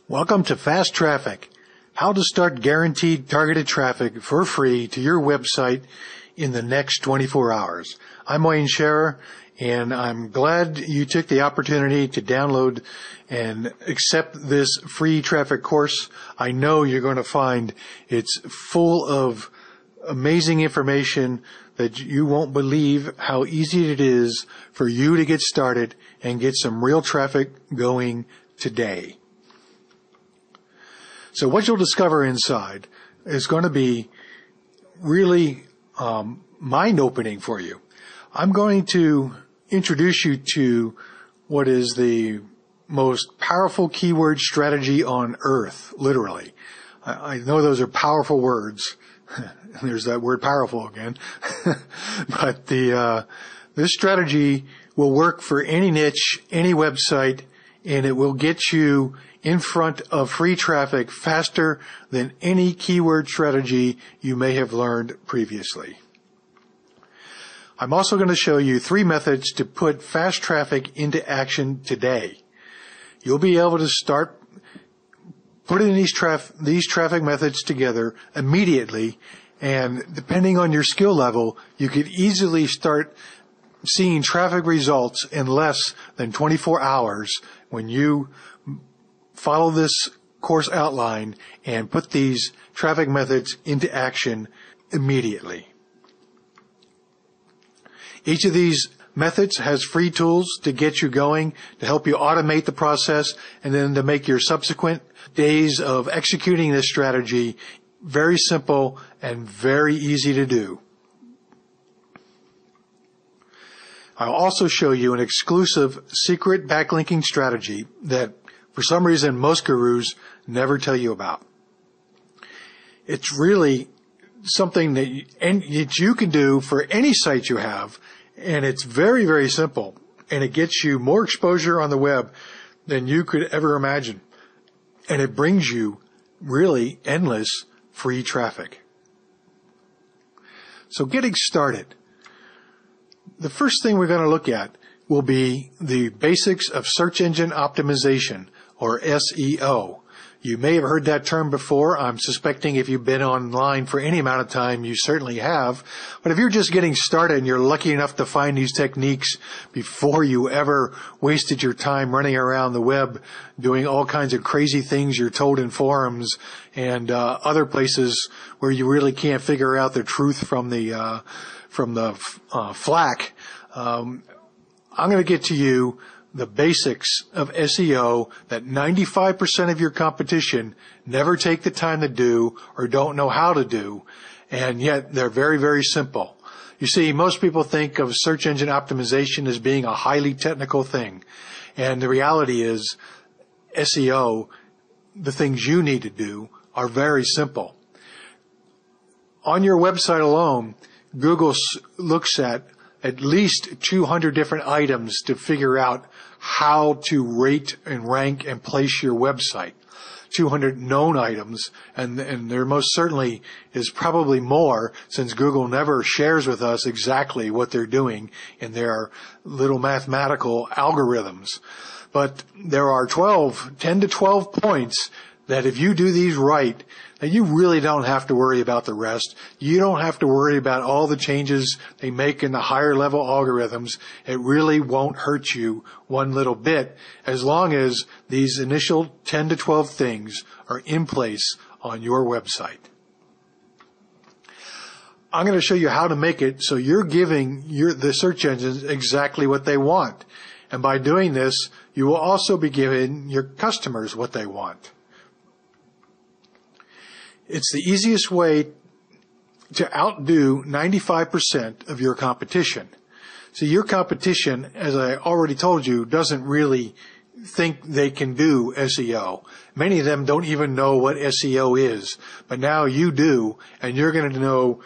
Welcome to Fast Traffic, how to start guaranteed targeted traffic for free to your website in the next 24 hours. I'm Wayne Scherer, and I'm glad you took the opportunity to download and accept this free traffic course. I know you're going to find it's full of amazing information that you won't believe how easy it is for you to get started and get some real traffic going today. So what you'll discover inside is going to be really mind-opening for you. I'm going to introduce you to what is the most powerful keyword strategy on earth, literally. I know those are powerful words. There's that word powerful again. But this strategy will work for any niche, any website, and it will get you in front of free traffic faster than any keyword strategy you may have learned previously. I'm also going to show you 3 methods to put fast traffic into action today. You'll be able to start putting these traffic methods together immediately, and depending on your skill level, you could easily start seeing traffic results in less than 24 hours when you follow this course outline and put these traffic methods into action immediately. Each of these methods has free tools to get you going, to help you automate the process, and then to make your subsequent days of executing this strategy very simple and very easy to do. I'll also show you an exclusive secret backlinking strategy that for some reason most gurus never tell you about. It's really something that you can do for any site you have, and it's very, very simple, and it gets you more exposure on the web than you could ever imagine, and it brings you really endless free traffic. So getting started, the first thing we're going to look at will be the basics of search engine optimization, or SEO. You may have heard that term before. I'm suspecting if you've been online for any amount of time, you certainly have. But if you're just getting started and you're lucky enough to find these techniques before you ever wasted your time running around the web doing all kinds of crazy things you're told in forums and other places where you really can't figure out the truth from the flack, I'm going to get to you the basics of SEO that 95% of your competition never take the time to do or don't know how to do, and yet they're very, very simple. You see, most people think of search engine optimization as being a highly technical thing, and the reality is SEO, the things you need to do, are very simple. On your website alone, Google looks at least 200 different items to figure out how to rate and rank and place your website. 200 known items, and there most certainly is probably more, since Google never shares with us exactly what they're doing in their little mathematical algorithms. But there are 10 to 12 points that if you do these right, that you really don't have to worry about the rest. You don't have to worry about all the changes they make in the higher level algorithms. It really won't hurt you one little bit as long as these initial 10 to 12 things are in place on your website. I'm going to show you how to make it so you're giving the search engines exactly what they want. And by doing this, you will also be giving your customers what they want. It's the easiest way to outdo 95% of your competition. So your competition, as I already told you, doesn't really think they can do SEO. Many of them don't even know what SEO is, but now you do, and you're going to know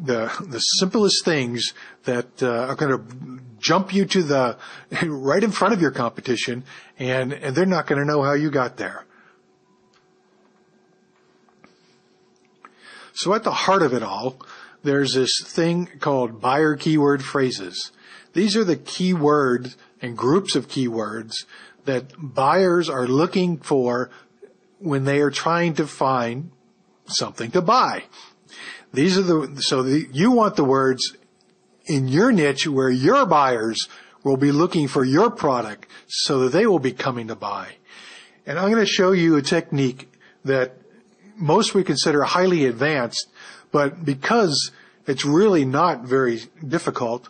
the simplest things that are going to jump you to the right in front of your competition, and they're not going to know how you got there. So at the heart of it all, there's this thing called buyer keyword phrases. These are the keywords and groups of keywords that buyers are looking for when they are trying to find something to buy. You want the words in your niche where your buyers will be looking for your product so that they will be coming to buy. And I'm going to show you a technique that most would consider highly advanced, but because it's really not very difficult,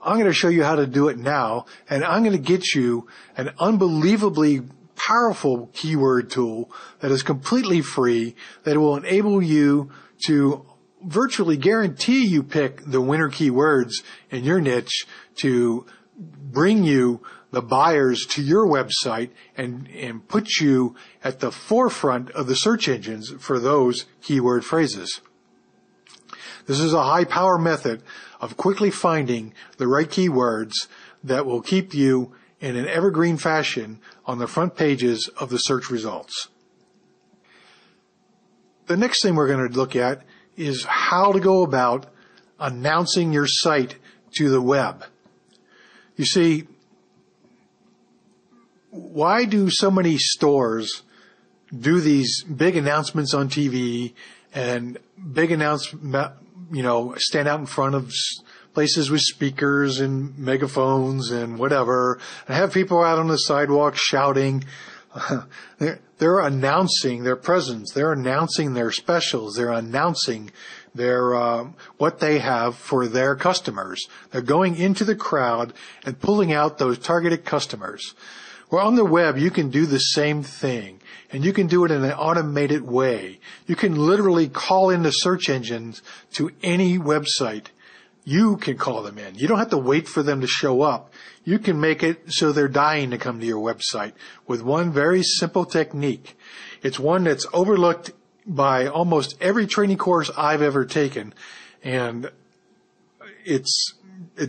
I'm going to show you how to do it now, and I'm going to get you an unbelievably powerful keyword tool that is completely free, that will enable you to virtually guarantee you pick the winner keywords in your niche to bring you the buyers to your website and put you at the forefront of the search engines for those keyword phrases. This is a high power method of quickly finding the right keywords that will keep you in an evergreen fashion on the front pages of the search results. The next thing we're going to look at is how to go about announcing your site to the web. You see, why do so many stores do these big announcements on TV and big stand out in front of places with speakers and megaphones and whatever, and have people out on the sidewalk shouting? They're announcing their presence. They're announcing their specials. They're announcing their what they have for their customers. They're going into the crowd and pulling out those targeted customers. Well, on the web, you can do the same thing, and you can do it in an automated way. You can literally call in the search engines to any website. You can call them in. You don't have to wait for them to show up. You can make it so they're dying to come to your website with one very simple technique. It's one that's overlooked by almost every training course I've ever taken, and it's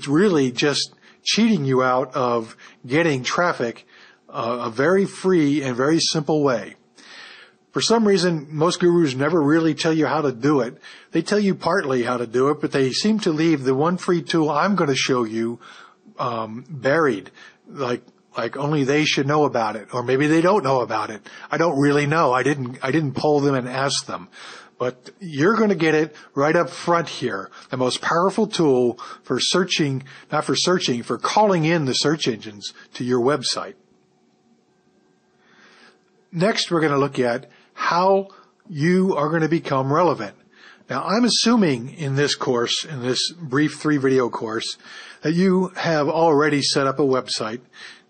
really just cheating you out of getting traffic a very free and very simple way. For some reason, most gurus never really tell you how to do it. They tell you partly how to do it, but they seem to leave the one free tool I'm going to show you buried, like only they should know about it, or maybe they don't know about it. I don't really know. I didn't poll them and ask them. But you're going to get it right up front here. The most powerful tool for searching, for calling in the search engines to your website. Next, we're going to look at how you are going to become relevant. Now, I'm assuming in this course, in this brief 3-video course, that you have already set up a website,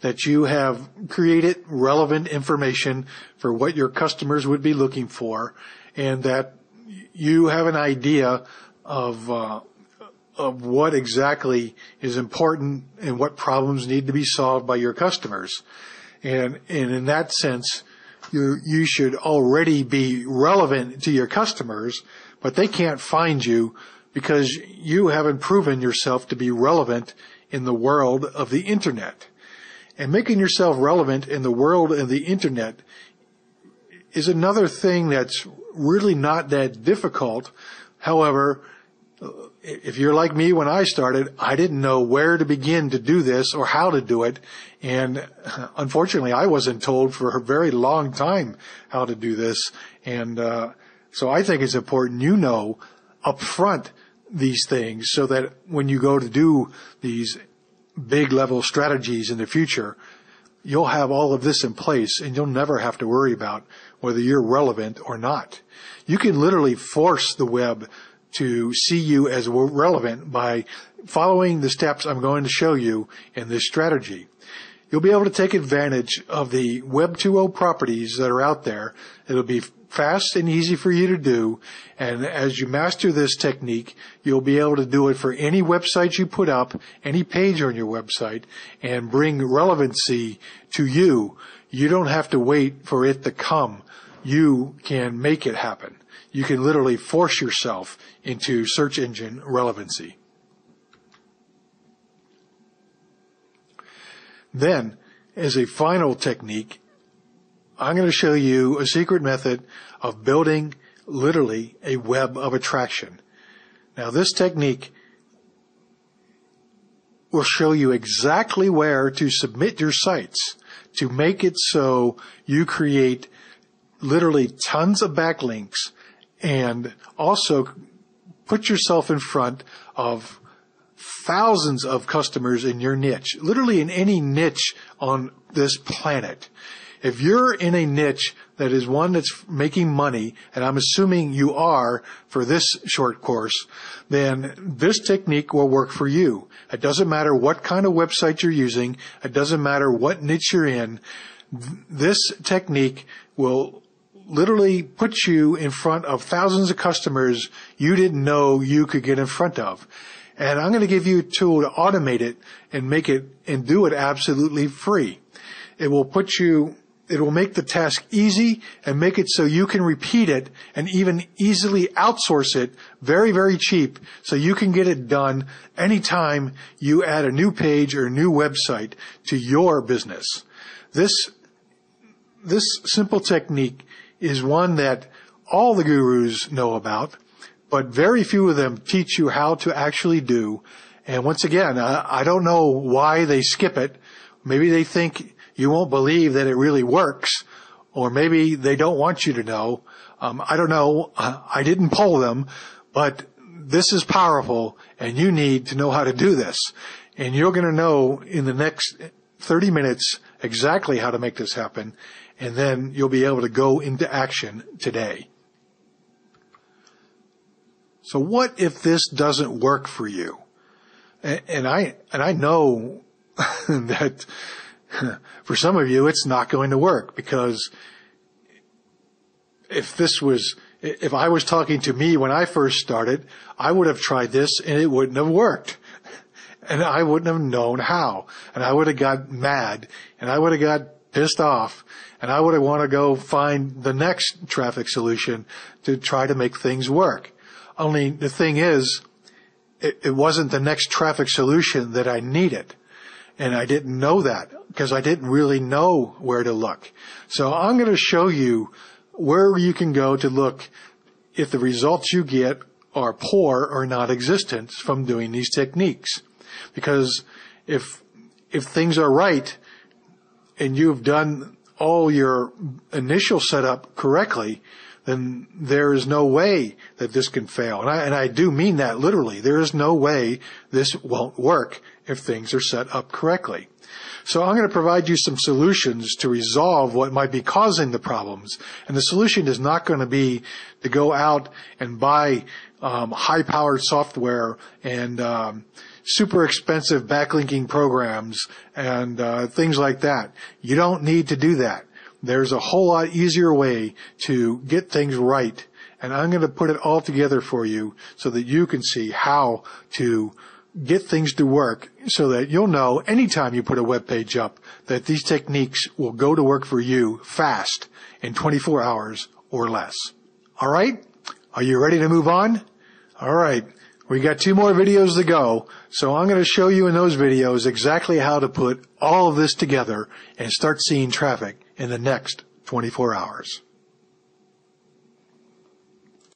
that you have created relevant information for what your customers would be looking for, and that you have an idea of what exactly is important and what problems need to be solved by your customers. And in that sense, you should already be relevant to your customers, but they can't find you because you haven't proven yourself to be relevant in the world of the internet. And making yourself relevant in the world of the internet is another thing that's really not that difficult. However, if you're like me when I started, I didn't know where to begin to do this or how to do it. And unfortunately, I wasn't told for a very long time how to do this. And so I think it's important you know up front these things so that when you go to do these big level strategies in the future, you'll have all of this in place and you'll never have to worry about whether you're relevant or not. You can literally force the web to see you as relevant by following the steps I'm going to show you in this strategy. You'll be able to take advantage of the Web 2.0 properties that are out there. It'll be fast and easy for you to do, and as you master this technique, you'll be able to do it for any website you put up, any page on your website, and bring relevancy to you. You don't have to wait for it to come. You can make it happen. You can literally force yourself into search engine relevancy. Then, as a final technique, I'm going to show you a secret method of building literally a web of attraction. Now, this technique will show you exactly where to submit your sites to make it so you create literally tons of backlinks and also put yourself in front of thousands of customers in your niche, literally in any niche on this planet. If you're in a niche that is one that's making money, and I'm assuming you are for this short course, then this technique will work for you. It doesn't matter what kind of website you're using. It doesn't matter what niche you're in. This technique will literally put you in front of thousands of customers you didn't know you could get in front of. And I'm going to give you a tool to automate it and make it and do it absolutely free. It will make the task easy and make it so you can repeat it and even easily outsource it very, very cheap so you can get it done anytime you add a new page or a new website to your business. This simple technique is one that all the gurus know about, but very few of them teach you how to actually do. And once again, I don't know why they skip it. Maybe they think you won't believe that it really works, or maybe they don't want you to know. I don't know. I didn't poll them, but this is powerful, and you need to know how to do this. And you're going to know in the next 30 minutes exactly how to make this happen, and then you'll be able to go into action today. So what if this doesn't work for you? And I know that for some of you it's not going to work, because if I was talking to me when I first started, I would have tried this and it wouldn't have worked. And I wouldn't have known how. And I would have got mad, and I would have got pissed off, and I would have wanted to go find the next traffic solution to try to make things work. Only the thing is, it wasn't the next traffic solution that I needed. And I didn't know that because I didn't really know where to look. So I'm going to show you where you can go to look if the results you get are poor or non-existent from doing these techniques. Because if things are right and you've done all your initial setup correctly, then there is no way that this can fail. And I do mean that literally. There is no way this won't work if things are set up correctly. So I'm going to provide you some solutions to resolve what might be causing the problems. And the solution is not going to be to go out and buy high-powered software and super expensive backlinking programs and things like that. You don't need to do that. There's a whole lot easier way to get things right. And I'm going to put it all together for you so that you can see how to get things to work, so that you'll know anytime you put a web page up that these techniques will go to work for you fast in 24 hours or less. All right? Are you ready to move on? All right. We got 2 more videos to go, so I'm going to show you in those videos exactly how to put all of this together and start seeing traffic in the next 24 hours.